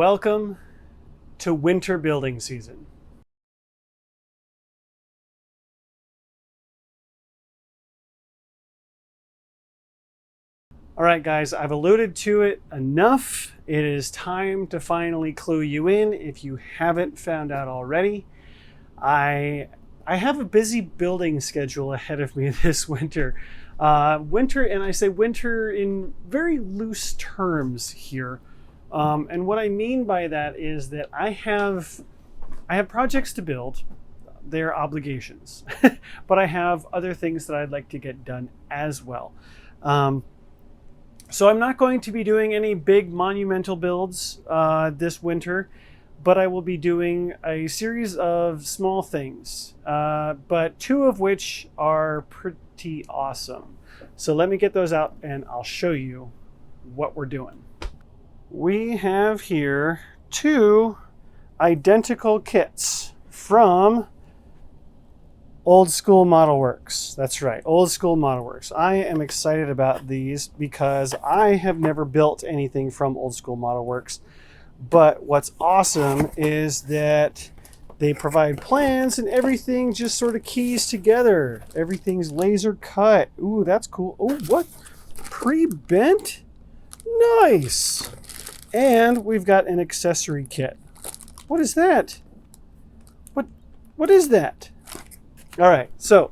Welcome to winter building season. All right, guys, I've alluded to it enough. It is time to finally clue you in if you haven't found out already. I have a busy building schedule ahead of me this winter. And I say winter in very loose terms here. And what I mean by that is that I have projects to build. They're obligations, but I have other things that I'd like to get done as well. So I'm not going to be doing any big monumental builds this winter, but I will be doing a series of small things, but two of which are pretty awesome. So let me get those out and I'll show you what we're doing. We have here two identical kits from Old School Model Works. That's right, Old School Model Works. I am excited about these because I have never built anything from Old School Model Works. But what's awesome is that they provide plans and everything just sort of keys together. Everything's laser cut. Ooh, that's cool. Oh, what? Pre-bent? Nice. And we've got an accessory kit. What is that? What is that? All right, so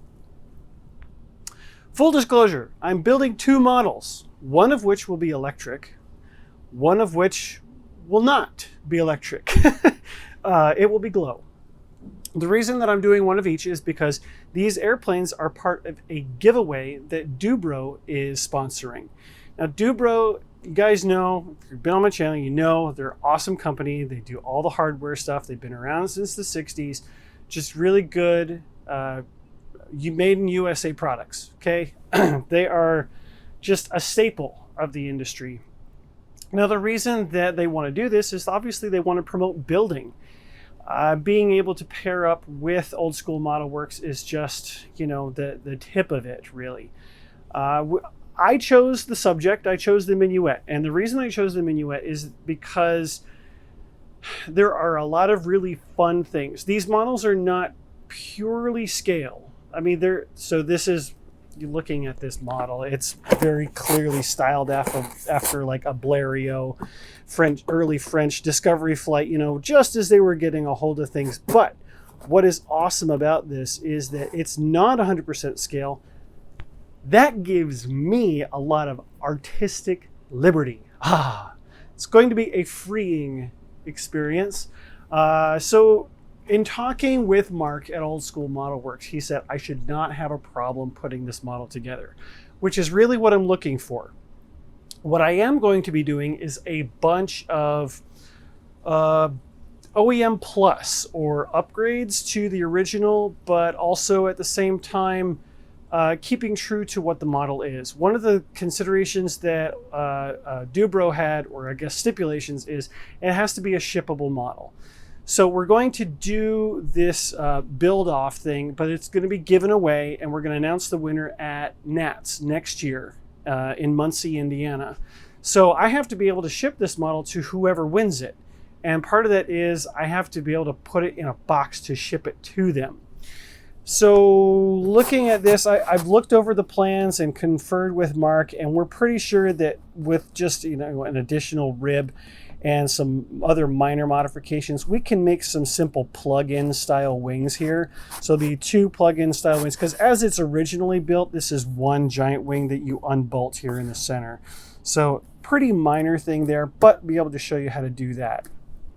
full disclosure, I'm building two models, one of which will be electric, one of which will not be electric. It will be glow. The reason that I'm doing one of each is because these airplanes are part of a giveaway that Dubro is sponsoring. Now, Dubro, you guys know, if you've been on my channel, you know they're an awesome company. They do all the hardware stuff. They've been around since the 60s. Just really good. You made in USA products, okay? They are just a staple of the industry. Now, the reason that they want to do this is obviously they want to promote building. Being able to pair up with Old School Model Works is just, you know, the tip of it, really. I chose the subject, I chose the minuette. And the reason I chose the minuette is because there are a lot of really fun things. These models are not purely scale. I mean, so this is, you're looking at this model, it's very clearly styled after like a Blériot early French discovery flight, you know, just as they were getting a hold of things. But what is awesome about this is that it's not 100% scale. That gives me a lot of artistic liberty. It's going to be a freeing experience. So in talking with Mark at Old School Model Works, he said I should not have a problem putting this model together, which is really what I'm looking for. What I am going to be doing is a bunch of OEM plus or upgrades to the original, but also at the same time keeping true to what the model is. One of the considerations that Dubro had, or I guess stipulations, is it has to be a shippable model. So we're going to do this build off thing, but it's going to be given away, and we're going to announce the winner at NATS next year in Muncie, Indiana. So I have to be able to ship this model to whoever wins it. And part of that is I have to be able to put it in a box to ship it to them. So looking at this, I've looked over the plans and conferred with Mark, and we're pretty sure that with just, you know, an additional rib and some other minor modifications, we can make some simple plug-in style wings here. So the two plug-in style wings, because as it's originally built, this is one giant wing that you unbolt here in the center. So pretty minor thing there, but be able to show you how to do that.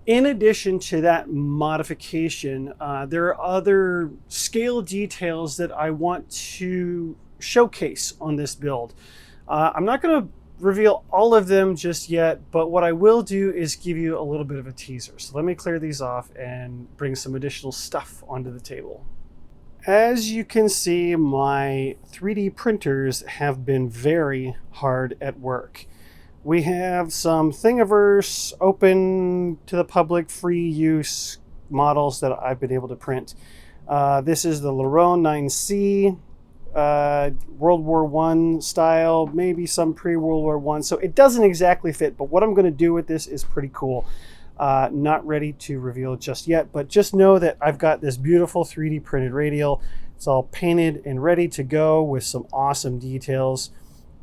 In addition to that modification, there are other scale details that I want to showcase on this build. I'm not going to reveal all of them just yet, but what I will do is give you a little bit of a teaser. So let me clear these off and bring some additional stuff onto the table. As you can see, my 3D printers have been very hard at work. We have some Thingiverse open to the public free use models that I've been able to print. This is the Lerone 9C. World War I style, maybe some pre-World War I. So it doesn't exactly fit, but what I'm going to do with this is pretty cool. Not ready to reveal just yet, but just know that I've got this beautiful 3D printed radial. It's all painted and ready to go with some awesome details.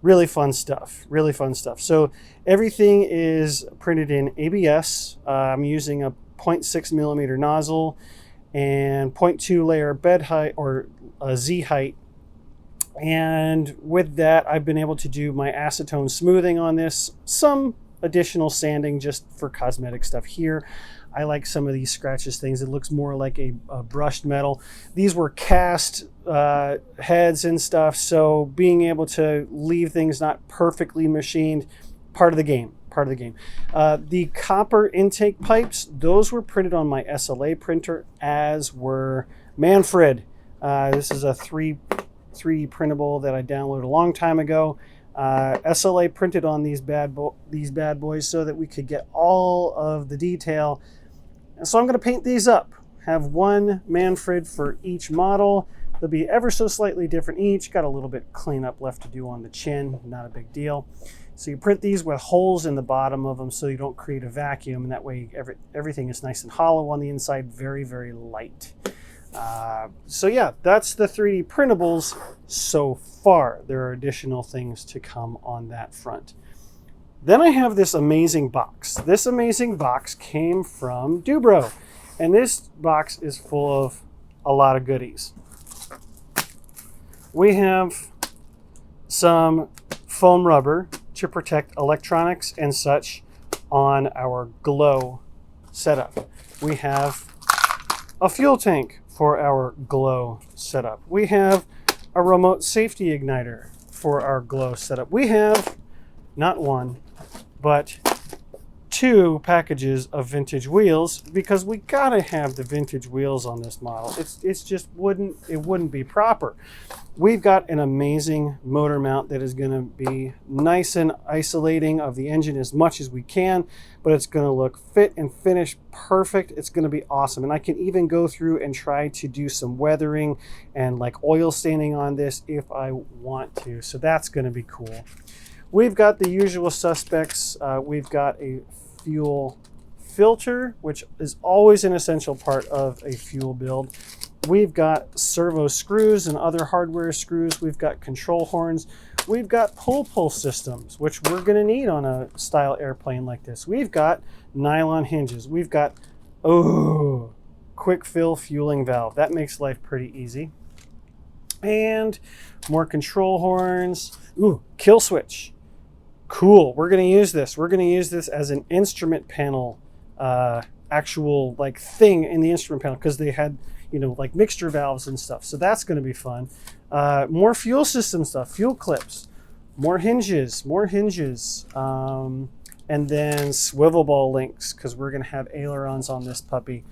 Really fun stuff, really fun stuff. So everything is printed in ABS. I'm using a 0.6 millimeter nozzle and 0.2 layer bed height or a Z height. And with that, I've been able to do my acetone smoothing on this, some additional sanding just for cosmetic stuff here. I like some of these scratches things. It looks more like a brushed metal. These were cast heads and stuff, so being able to leave things not perfectly machined, part of the game. The copper intake pipes, those were printed on my SLA printer, as were Manfred. This is a 3D printable that I downloaded a long time ago. SLA printed on these bad boys so that we could get all of the detail. And so I'm going to paint these up. Have one Manfred for each model. They'll be ever so slightly different each. Got a little bit cleanup left to do on the chin, not a big deal. So you print these with holes in the bottom of them so you don't create a vacuum, and that way everything is nice and hollow on the inside, very, very light. So yeah, that's the 3D printables so far. There are additional things to come on that front. Then I have this amazing box. This amazing box came from Dubro, and this box is full of a lot of goodies. We have some foam rubber to protect electronics and such on our glow setup. We have a fuel tank for our glow setup. We have a remote safety igniter for our glow setup. We have not one, but 2 packages of vintage wheels, because we gotta have the vintage wheels on this model. It's just wouldn't be proper. We've got an amazing motor mount that is going to be nice and isolating of the engine as much as we can, but it's going to look fit and finish perfect. It's going to be awesome. And I can even go through and try to do some weathering and like oil staining on this if I want to. So that's going to be cool. We've got the usual suspects. We've got a fuel filter, which is always an essential part of a fuel build. We've got servo screws and other hardware screws. We've got control horns. We've got pull systems, which we're going to need on a style airplane like this. We've got nylon hinges. We've got, quick fill fueling valve. That makes life pretty easy. And more control horns. Kill switch. Cool. We're going to use this. We're going to use this as an instrument panel, actual like thing in the instrument panel, because they had, like mixture valves and stuff. So that's going to be fun. More fuel system stuff, fuel clips, more hinges, and then swivel ball links, because we're going to have ailerons on this puppy.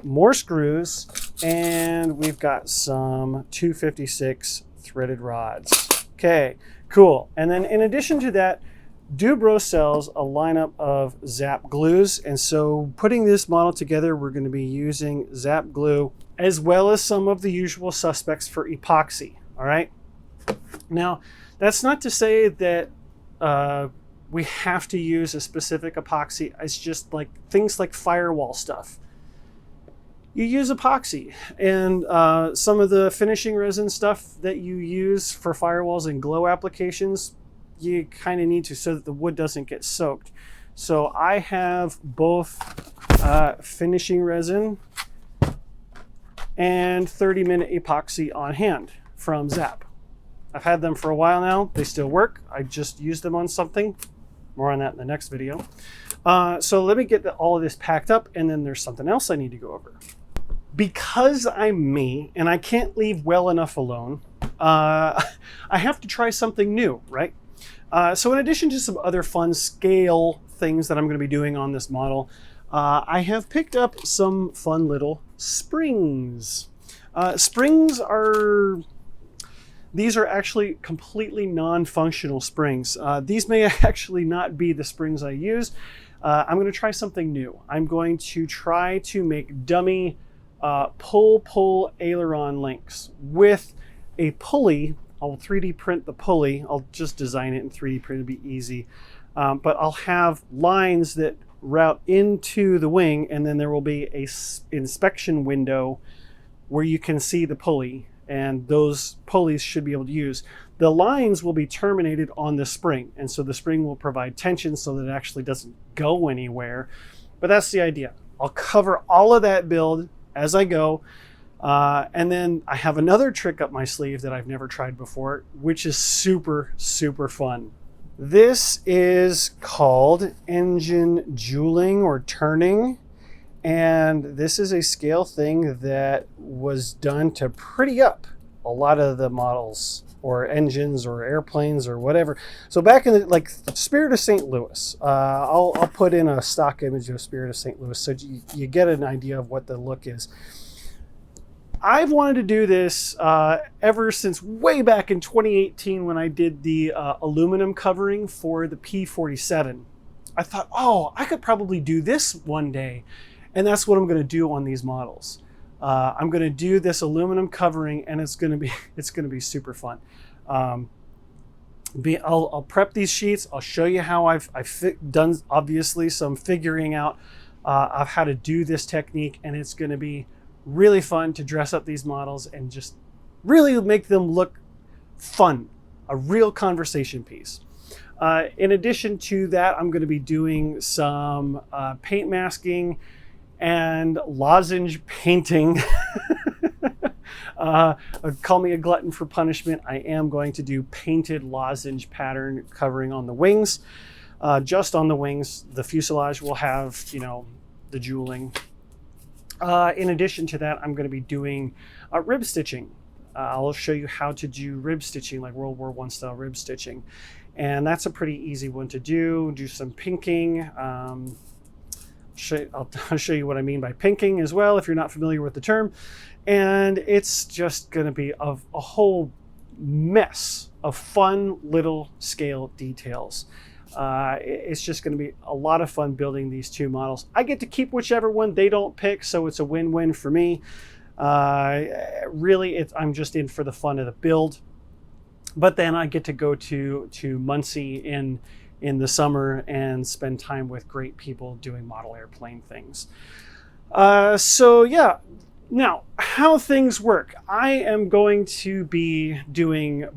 More screws, and we've got some 256 threaded rods. Okay, cool. And then in addition to that, Dubro sells a lineup of Zap glues, and so putting this model together, we're going to be using Zap glue as well as some of the usual suspects for epoxy. All right. Now, that's not to say that we have to use a specific epoxy. It's just like things like firewall stuff. You use epoxy, and some of the finishing resin stuff that you use for firewalls and glow applications, you kind of need to, so that the wood doesn't get soaked. So I have both finishing resin and 30-minute epoxy on hand from Zap. I've had them for a while now. They still work. I just used them on something. More on that in the next video. So let me get all of this packed up, and then there's something else I need to go over. Because I'm me and I can't leave well enough alone, I have to try something new, right? So in addition to some other fun scale things that I'm going to be doing on this model, I have picked up some fun little springs. Springs are actually completely non-functional springs. These may actually not be the springs I use. I'm going to try something new. I'm going to try to make dummy pull aileron links with a pulley. I'll 3D print the pulley. I'll just design it in 3D print. It'll be easy. But I'll have lines that route into the wing, and then there will be a inspection window where you can see the pulley, and those pulleys should be able to use. The lines will be terminated on the spring, and so the spring will provide tension so that it actually doesn't go anywhere. But that's the idea. I'll cover all of that build as I go. And then I have another trick up my sleeve that I've never tried before, which is super, super fun. This is called engine jeweling or turning. And this is a scale thing that was done to pretty up a lot of the models or engines or airplanes or whatever. So back in the, like, Spirit of St. Louis, I'll put in a stock image of Spirit of St. Louis so you get an idea of what the look is. I've wanted to do this ever since way back in 2018 when I did the aluminum covering for the P-47. I thought, oh, I could probably do this one day. And that's what I'm going to do on these models. I'm going to do this aluminum covering, and it's going to be super fun. I'll prep these sheets. I'll show you how I've done, obviously, some figuring out of how to do this technique, and it's going to be really fun to dress up these models and just really make them look fun, a real conversation piece. In addition to that, I'm going to be doing some paint masking and lozenge painting. Call me a glutton for punishment. I am going to do painted lozenge pattern covering on the wings, just on the wings. The fuselage will have, you know, the jeweling. In addition to that, I'm going to be doing rib stitching. I'll show you how to do rib stitching, like World War I style rib stitching. And that's a pretty easy one to do. Do some pinking. I'll show you what I mean by pinking as well, if you're not familiar with the term. And it's just going to be a whole mess of fun little scale details. It's just going to be a lot of fun building these two models. I get to keep whichever one they don't pick, so it's a win-win for me. Really, I'm just in for the fun of the build. But then I get to go to Muncie in the summer and spend time with great people doing model airplane things. So yeah, now how things work. I am going to be doing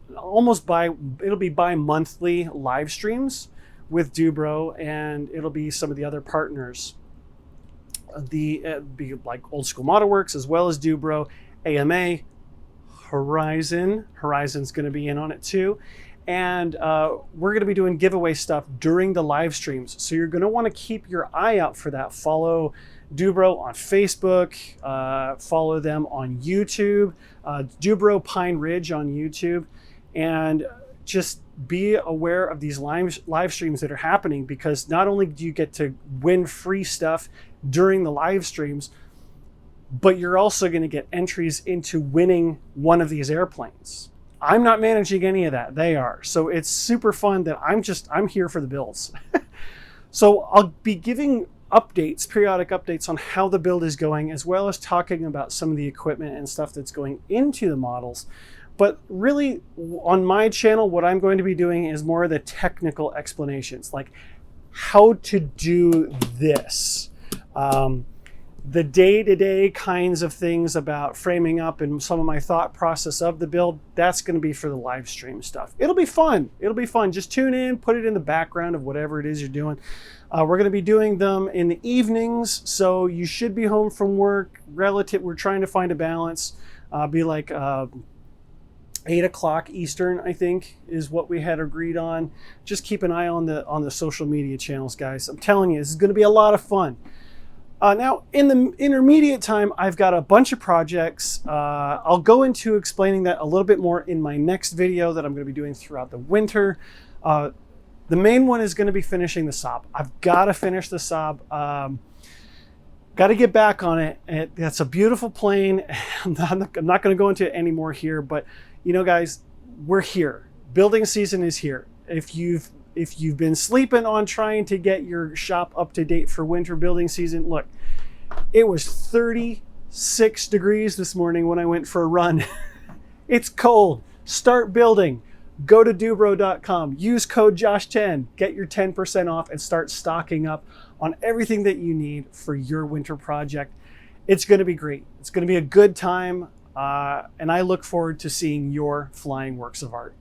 it'll be bi-monthly live streams with Dubro, and it'll be some of the other partners. Be like Old School Model Works as well as Dubro, AMA, Horizon's going to be in on it too. And we're going to be doing giveaway stuff during the live streams. So you're going to want to keep your eye out for that. Follow Dubro on Facebook. Follow them on YouTube. Dubro Pine Ridge on YouTube. And just be aware of these live streams that are happening, because not only do you get to win free stuff during the live streams, but you're also going to get entries into winning one of these airplanes. I'm not managing any of that. They are. So it's super fun that I'm here for the builds. So I'll be giving updates, periodic updates on how the build is going, as well as talking about some of the equipment and stuff that's going into the models. But really, on my channel, what I'm going to be doing is more of the technical explanations, like how to do this. The day-to-day kinds of things about framing up and some of my thought process of the build, that's going to be for the live stream stuff. It'll be fun. It'll be fun. Just tune in, put it in the background of whatever it is you're doing. We're going to be doing them in the evenings, so you should be home from work. We're trying to find a balance. Be like 8 o'clock Eastern, I think, is what we had agreed on. Just keep an eye on the social media channels, guys. I'm telling you, this is going to be a lot of fun. Now, in the intermediate time, I've got a bunch of projects. I'll go into explaining that a little bit more in my next video that I'm going to be doing throughout the winter. The main one is going to be finishing the Saab. I've got to finish the Saab. Got to get back on it. That's a beautiful plane. I'm not going to go into it anymore here, but you know, guys, we're here. Building season is here. If you've been sleeping on trying to get your shop up to date for winter building season, look, it was 36 degrees this morning when I went for a run. It's cold. Start building. Go to dubro.com. Use code Josh10. Get your 10% off and start stocking up on everything that you need for your winter project. It's going to be great. It's going to be a good time, and I look forward to seeing your flying works of art.